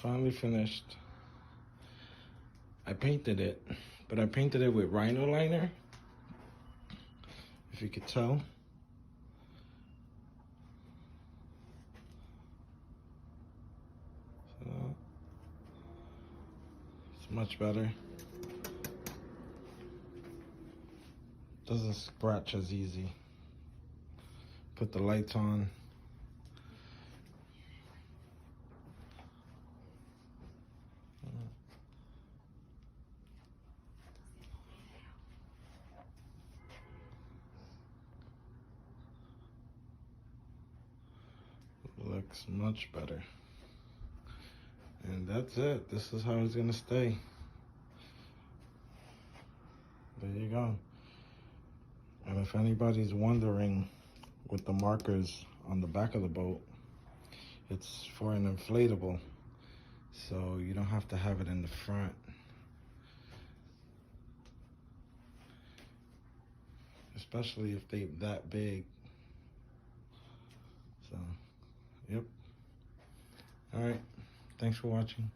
finally finished. I painted it, but I painted it with rhino liner, if you could tell. So it's much better. Doesn't scratch as easy. Put the lights on. Looks much better. And that's it. This is how it's gonna stay. There you go. And if anybody's wondering with the markers on the back of the boat, it's for an inflatable, so you don't have to have it in the front. Especially if they're that big. So, yep. All right. Thanks for watching.